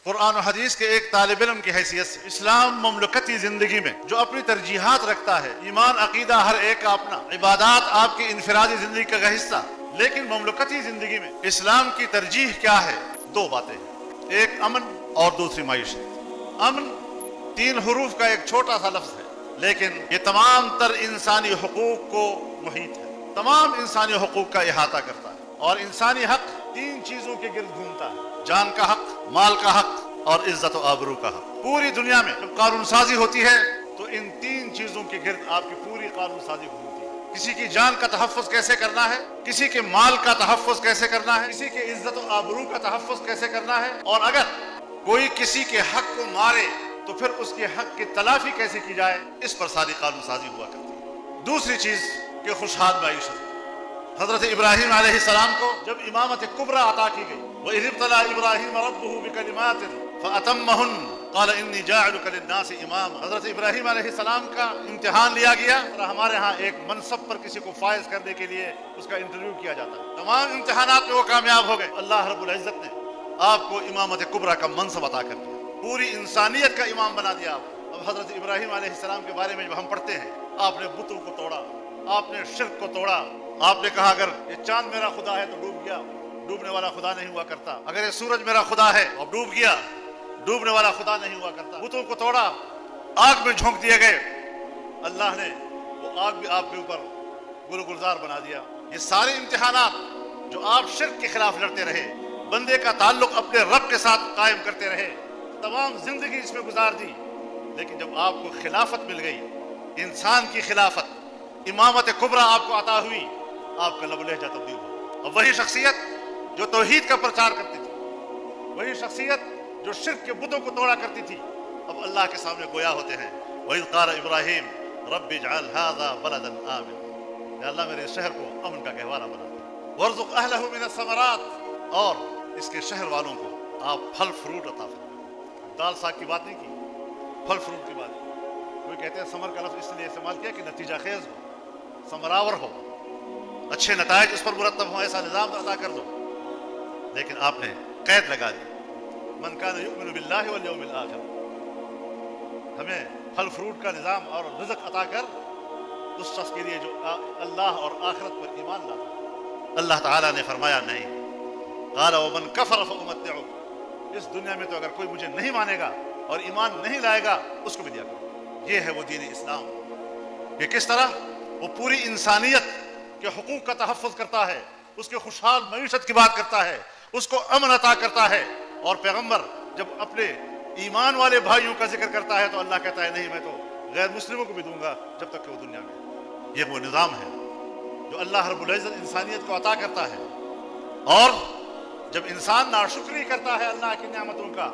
قرآن و حدیث کے ایک طالب علم کی حیثیت سے اسلام مملکتی زندگی میں جو اپنی ترجیحات رکھتا ہے، ایمان عقیدہ ہر ایک کا اپنا، عبادات آپ کی انفرادی زندگی کا حصہ، لیکن مملکتی زندگی میں اسلام کی ترجیح کیا ہے؟ دو باتیں، ایک امن اور دوسری معیشت۔ امن 3 حروف کا ایک چھوٹا سا لفظ ہے، لیکن یہ تمام تر انسانی حقوق کو محیط ہے، تمام انسانی حقوق کا احاطہ کرتا ہے، اور انسانی حق 3 چیزوں کے گرد گھومتا ہے: جان کا حق، مال کا حق اور عزت و آبرو کا حق۔ پوری دنیا میں جب قانون سازی ہوتی ہے تو ان 3 چیزوں کے گرد آپ کی پوری قانون سازی گھومتی ہے۔ کسی کی جان کا تحفظ کیسے کرنا ہے، کسی کے مال کا تحفظ کیسے کرنا ہے، کسی کے عزت و آبرو کا تحفظ کیسے کرنا ہے، اور اگر کوئی کسی کے حق کو مارے تو پھر اس کے حق کی تلافی کیسے کی جائے، اس پر ساری قانون سازی ہوا کرتی ہے۔ دوسری چیز کہ خوشحال معیشت۔ حضرت ابراہیم علیہ السلام کو جب امامت کبریٰ عطا کی گئی، وَإِذِ ابْتَلَىٰ إِبْرَاهِيمَ رَبُّهُ بِكَلِمَاتٍ فَأَتَمَّهُنَّ قَالَ إِنِّي جَاعِلُكَ لِلنَّاسِ إِمَامًا۔ حضرت ابراہیم علیہ السلام کا امتحان لیا گیا، اور ہمارے ہاں ایک منصب پر کسی کو فائز کرنے کے لیے اس کا انٹرویو کیا جاتا ہے۔ تمام امتحانات میں وہ کامیاب ہو گئے، اللہ رب العزت نے آپ کو امامت کبریٰ کا منصب عطا کر دیا، پوری انسانیت کا امام بنا دیا آپ۔ اب حضرت ابراہیم علیہ السلام کے بارے میں جب ہم پڑھتے ہیں، آپ نے بتوں کو توڑا، آپ نے شرک کو توڑا، آپ نے کہا اگر یہ چاند میرا خدا ہے تو ڈوب گیا، ڈوبنے والا خدا نہیں ہوا کرتا، اگر یہ سورج میرا خدا ہے اور ڈوب گیا، ڈوبنے والا خدا نہیں ہوا کرتا۔ بتوں کو توڑا، آگ میں جھونک دیے گئے، اللہ نے وہ آگ بھی آپ کے اوپر گلزار بنا دیا۔ یہ سارے امتحانات جو آپ شرک کے خلاف لڑتے رہے، بندے کا تعلق اپنے رب کے ساتھ قائم کرتے رہے، تمام زندگی اس میں گزار دی، لیکن جب آپ کو خلافت مل گئی، انسان کی خلافت، امامت کبریٰ آپ کو عطا ہوئی، آپ کا لب و لہجہ تبدیل ہوا۔ اور وہی شخصیت جو توحید کا پرچار کرتی تھی، وہی شخصیت جو شرک کے بتوں کو توڑا کرتی تھی، اب اللہ کے سامنے گویا ہوتے ہیں۔ وَإِذْ قَالَ إِبْرَاهِيمُ رَبِّ اجْعَلْ هَٰذَا بَلَدًا آمِنًا، یا اللہ میرے شہر کو امن کا گہوارہ بنا دے، وَارْزُقْ أَهْلَهُ مِنَ الثَّمَرَاتِ، اور اس کے شہر والوں کو آپ پھل فروٹ عطا فرمائیں۔ دال ساگ کی بات نہیں کی، پھل فروٹ کی بات کی۔ کوئی کہتے ہیں ثمر کا لفظ اس لیے استعمال کیا کہ نتیجہ خیز ہو، ثمراور ہو، اچھے نتائج اس پر مرتب ہوں، ایسا نظام عطا کر دو، لیکن آپ نے قید لگا دی، من کان یؤمن باللہ والیوم الآخر۔ ہمیں پھل فروٹ کا نظام اور رزق عطا کر اس شخص کے لیے جو اللہ اور آخرت پر ایمان لاتا ہے۔ اللہ تعالیٰ نے فرمایا نہیں، قال ومن کفر فأمتعه، اس دنیا میں تو اگر کوئی مجھے نہیں مانے گا اور ایمان نہیں لائے گا اس کو بھی دیا کرو۔ یہ ہے وہ دین اسلام، کہ کس طرح وہ پوری انسانیت کے حقوق کا تحفظ کرتا ہے، اس کے خوشحال معیشت کی بات کرتا ہے، اس کو امن عطا کرتا ہے۔ اور پیغمبر جب اپنے ایمان والے بھائیوں کا ذکر کرتا ہے تو اللہ کہتا ہے نہیں، میں تو غیر مسلموں کو بھی دوں گا جب تک کہ وہ دنیا میں۔ یہ وہ نظام ہے جو اللہ رب العزت انسانیت کو عطا کرتا ہے، اور جب انسان ناشکری کرتا ہے اللہ کی نعمتوں کا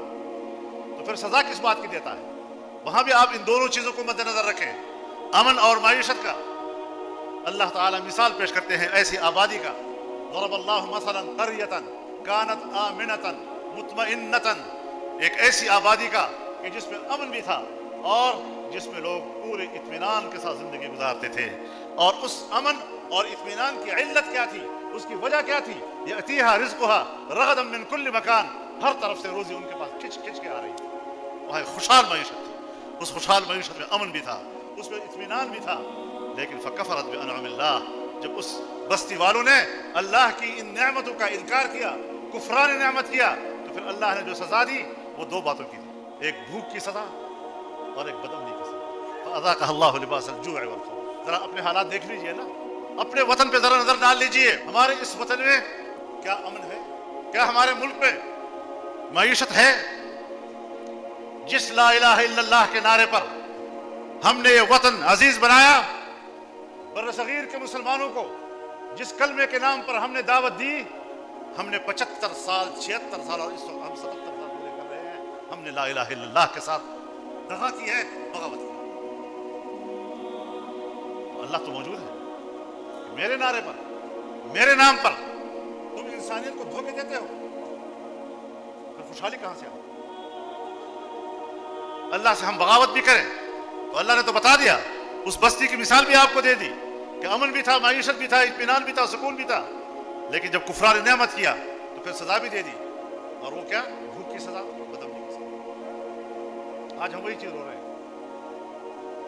تو پھر سزا کس بات کی دیتا ہے؟ وہاں بھی آپ ان دونوں چیزوں کو مد نظر رکھیں، امن اور معیشت کا۔ اللہ تعالیٰ مثال پیش کرتے ہیں ایسی آبادی کا، ضرب اللہ مثلا قریۃ کانت آمنۃ مطمئنۃ، ایک ایسی آبادی کا کہ جس میں امن بھی تھا اور جس میں لوگ پورے اطمینان کے ساتھ زندگی گزارتے تھے۔ اور اس امن اور اطمینان کی علت کیا تھی، اس کی وجہ کیا تھی؟ یأتیہا رزقہا رغدا من کل مکان، ہر طرف سے روزی ان کے پاس کھچ کھچ کے آ رہی تھی۔ وہاں خوشحال معیشت تھی، اس خوشحال معیشت میں امن بھی تھا، اس میں اطمینان بھی تھا، لیکن فکفرت بانعم اللہ، جب اس بستی والوں نے اللہ کی ان نعمتوں کا انکار کیا، کفران نعمت کیا، تو پھر اللہ نے جو سزا دی وہ 2 باتوں کی دی، ایک بھوک کی سزا اور ایک بدامنی کی سزا۔ فأذاقها اللہ لباس الجوع والخوف۔ ذرا اپنے حالات دیکھ لیجئے نا، اپنے وطن پہ ذرا نظر ڈال لیجئے، ہمارے اس وطن میں کیا امن ہے؟ کیا ہمارے ملک میں معیشت ہے؟ جس لا الہ الا اللہ کے نعرے پر ہم نے یہ وطن عزیز بنایا، بر صغیر کے مسلمانوں کو جس کلمے کے نام پر ہم نے دعوت دی، ہم نے 75 سال 76 سال اور اس وقت ہم 77 سال پورے کر رہے ہیں، ہم نے لا الہ الا اللہ کے ساتھ دغا کی ہے، بغاوت کی۔ اللہ تو موجود ہے کہ میرے نعرے پر، میرے نام پر تم انسانیت کو دھوکے دیتے ہو، پھر خوشحالی کہاں سے آئے؟ اللہ سے ہم بغاوت بھی کریں تو اللہ نے تو بتا دیا، اس بستی کی مثال بھی آپ کو دے دی کہ امن بھی تھا، معیشت بھی تھا، اطمینان بھی تھا، سکون بھی تھا، لیکن جب کفران نعمت کیا تو پھر سزا بھی دے دی، اور وہ کیا؟ بھوک کی سزا، بدامنی کی۔ آج ہم وہی چیز رو رہے ہیں۔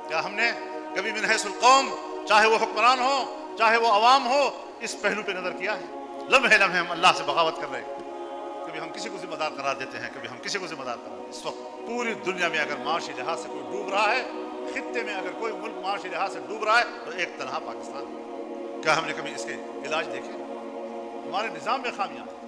کیا ہم نے کبھی من حیث القوم، چاہے وہ حکمران ہو چاہے وہ عوام ہو، اس پہلو پہ نظر کیا ہے؟ لمحے لمحے ہم اللہ سے بغاوت کر رہے ہیں، کبھی ہم کسی کو ذمہ دار قرار دیتے ہیں، کبھی ہم کسی کو ذمہ دار قرار۔ اس وقت پوری دنیا میں اگر معاشی لحاظ سے کوئی ڈوب رہا ہے، خطے میں اگر کوئی ملک معاشی لحاظ سے ڈوب رہا ہے تو ایک تنہا پاکستان ہے۔ کیا ہم نے کبھی اس کے علاج دیکھے؟ ہمارے نظام میں خامیاں ہیں۔